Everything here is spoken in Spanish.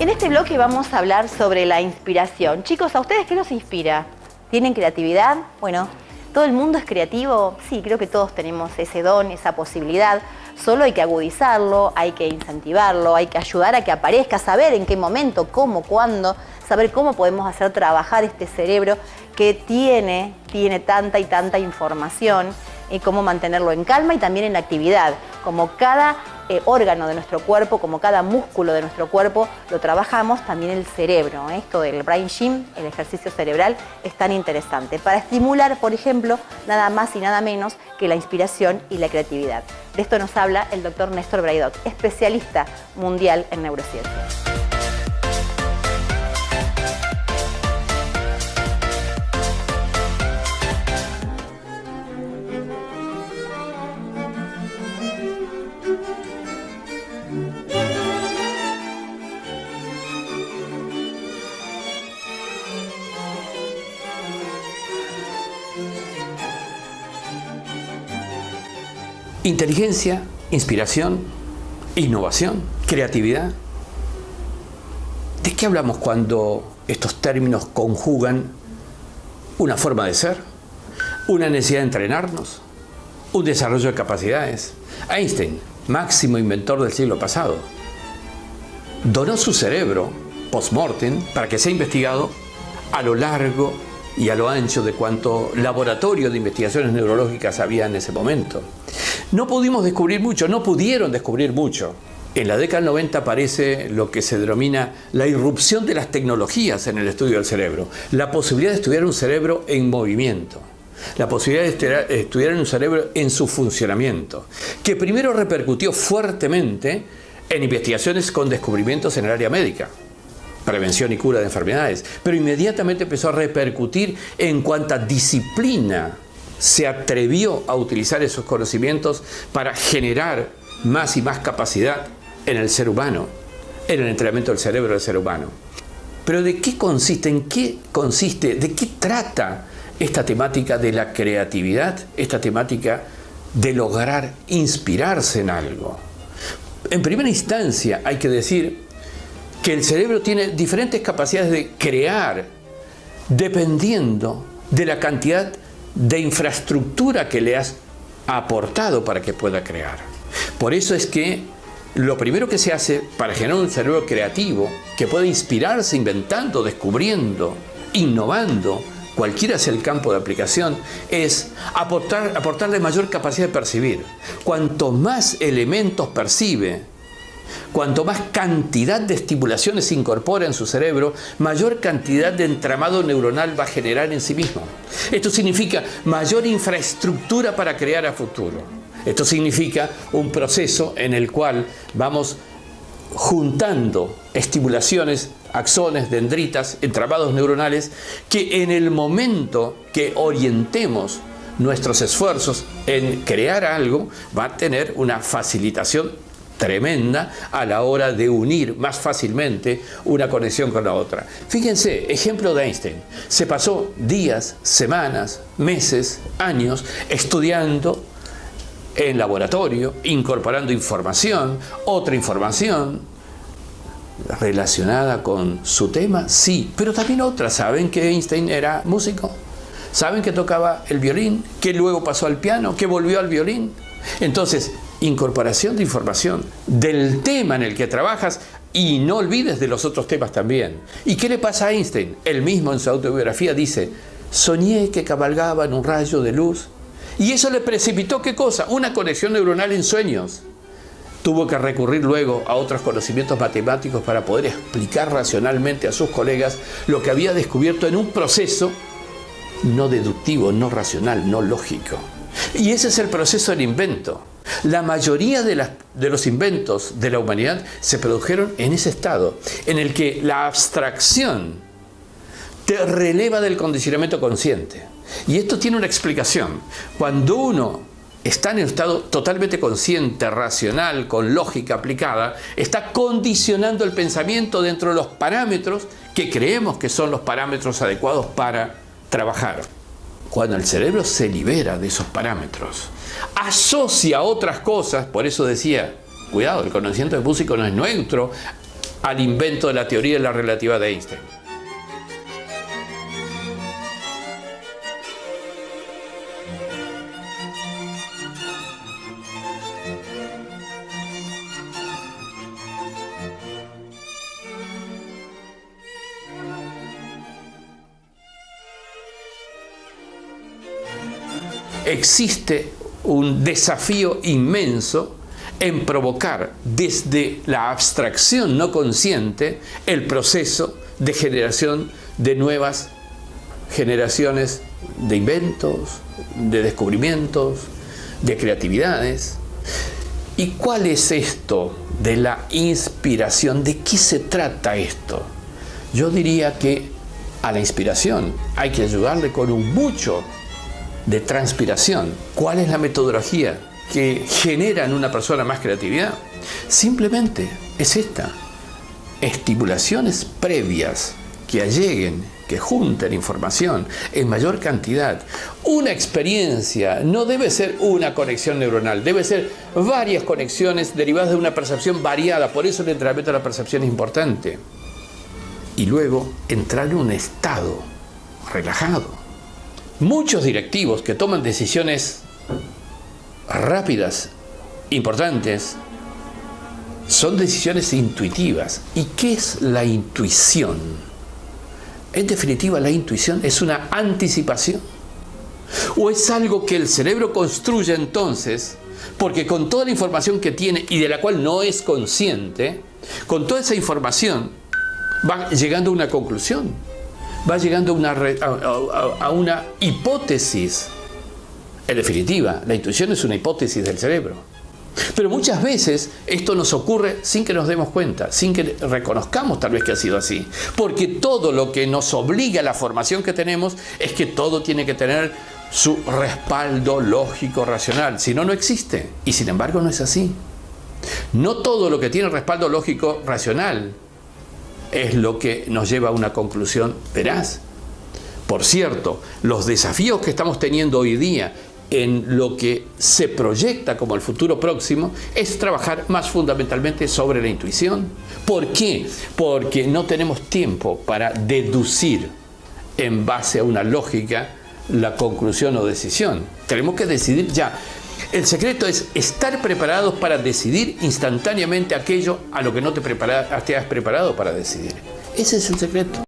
En este bloque vamos a hablar sobre la inspiración. Chicos, ¿a ustedes qué los inspira? ¿Tienen creatividad? Bueno, ¿todo el mundo es creativo? Sí, creo que todos tenemos ese don, esa posibilidad. Solo hay que agudizarlo, hay que incentivarlo, hay que ayudar a que aparezca, saber en qué momento, cómo, cuándo, saber cómo podemos hacer trabajar este cerebro que tiene tanta y tanta información, y cómo mantenerlo en calma y también en actividad. Como cada órgano de nuestro cuerpo, como cada músculo de nuestro cuerpo, lo trabajamos, también el cerebro. Esto del brain gym, el ejercicio cerebral, es tan interesante para estimular, por ejemplo, nada más y nada menos que la inspiración y la creatividad. De esto nos habla el doctor Néstor Braidoc, especialista mundial en neurociencias. Inteligencia, inspiración, innovación, creatividad. ¿De qué hablamos cuando estos términos conjugan una forma de ser, una necesidad de entrenarnos, un desarrollo de capacidades? Einstein, máximo inventor del siglo pasado, donó su cerebro post-mortem para que sea investigado a lo largo y a lo ancho de cuanto laboratorio de investigaciones neurológicas había en ese momento. No pudimos descubrir mucho, no pudieron descubrir mucho. En la década del 90 aparece lo que se denomina la irrupción de las tecnologías en el estudio del cerebro, la posibilidad de estudiar un cerebro en movimiento, la posibilidad de estudiar un cerebro en su funcionamiento, que primero repercutió fuertemente en investigaciones con descubrimientos en el área médica, prevención y cura de enfermedades, pero inmediatamente empezó a repercutir en cuanta disciplina se atrevió a utilizar esos conocimientos para generar más y más capacidad en el ser humano, en el entrenamiento del cerebro del ser humano. Pero ¿de qué consiste? ¿En qué consiste? ¿De qué trata esta temática de la creatividad? Esta temática de lograr inspirarse en algo. En primera instancia hay que decir que el cerebro tiene diferentes capacidades de crear dependiendo de la cantidad de infraestructura que le has aportado para que pueda crear. Por eso es que lo primero que se hace para generar un cerebro creativo que pueda inspirarse inventando, descubriendo, innovando, cualquiera sea el campo de aplicación, es aportarle mayor capacidad de percibir. Cuanto más elementos percibe, cuanto más cantidad de estimulaciones se incorpora en su cerebro, mayor cantidad de entramado neuronal va a generar en sí mismo. Esto significa mayor infraestructura para crear a futuro. Esto significa un proceso en el cual vamos juntando estimulaciones, axones, dendritas, entramados neuronales, que en el momento que orientemos nuestros esfuerzos en crear algo, va a tener una facilitación tremenda a la hora de unir más fácilmente una conexión con la otra. Fíjense, ejemplo de Einstein. Se pasó días, semanas, meses, años estudiando en laboratorio, incorporando información, otra información relacionada con su tema, sí, pero también otras. ¿Saben que Einstein era músico? ¿Saben que tocaba el violín? ¿Que luego pasó al piano? ¿Que volvió al violín? Entonces, incorporación de información del tema en el que trabajas y no olvides de los otros temas también. ¿Y qué le pasa a Einstein? Él mismo en su autobiografía dice: soñé que cabalgaba en un rayo de luz y eso le precipitó, ¿qué cosa? Una conexión neuronal en sueños. Tuvo que recurrir luego a otros conocimientos matemáticos para poder explicar racionalmente a sus colegas lo que había descubierto en un proceso no deductivo, no racional, no lógico. Y ese es el proceso del invento. La mayoría de los inventos de la humanidad se produjeron en ese estado, en el que la abstracción te releva del condicionamiento consciente. Y esto tiene una explicación. Cuando uno está en un estado totalmente consciente, racional, con lógica aplicada, está condicionando el pensamiento dentro de los parámetros que creemos que son los parámetros adecuados para trabajar. Cuando el cerebro se libera de esos parámetros, asocia otras cosas, por eso decía, cuidado, el conocimiento del músico no es neutro, al invento de la teoría de la relatividad de Einstein. Existe un desafío inmenso en provocar desde la abstracción no consciente el proceso de generación de nuevas generaciones de inventos, de descubrimientos, de creatividades. ¿Y cuál es esto de la inspiración? ¿De qué se trata esto? Yo diría que a la inspiración hay que ayudarle con un mucho de transpiración. ¿Cuál es la metodología que genera en una persona más creatividad? Simplemente es esta: estimulaciones previas que alleguen, que junten información en mayor cantidad. Una experiencia no debe ser una conexión neuronal, debe ser varias conexiones derivadas de una percepción variada. Por eso el entrenamiento de la percepción es importante. Y luego entrar en un estado relajado. Muchos directivos que toman decisiones rápidas, importantes, son decisiones intuitivas. ¿Y qué es la intuición? En definitiva, la intuición es una anticipación. ¿O es algo que el cerebro construye entonces, porque con toda la información que tiene y de la cual no es consciente, con toda esa información va llegando a una conclusión? Va llegando a una hipótesis. En definitiva, la intuición es una hipótesis del cerebro. Pero muchas veces esto nos ocurre sin que nos demos cuenta, sin que reconozcamos tal vez que ha sido así. Porque todo lo que nos obliga a la formación que tenemos es que todo tiene que tener su respaldo lógico, racional. Si no, no existe. Y sin embargo no es así. No todo lo que tiene respaldo lógico, racional, es lo que nos lleva a una conclusión veraz. Por cierto, los desafíos que estamos teniendo hoy día en lo que se proyecta como el futuro próximo es trabajar más fundamentalmente sobre la intuición. ¿Por qué? Porque no tenemos tiempo para deducir en base a una lógica la conclusión o decisión. Tenemos que decidir ya. El secreto es estar preparados para decidir instantáneamente aquello a lo que no te has preparado para decidir. Ese es el secreto.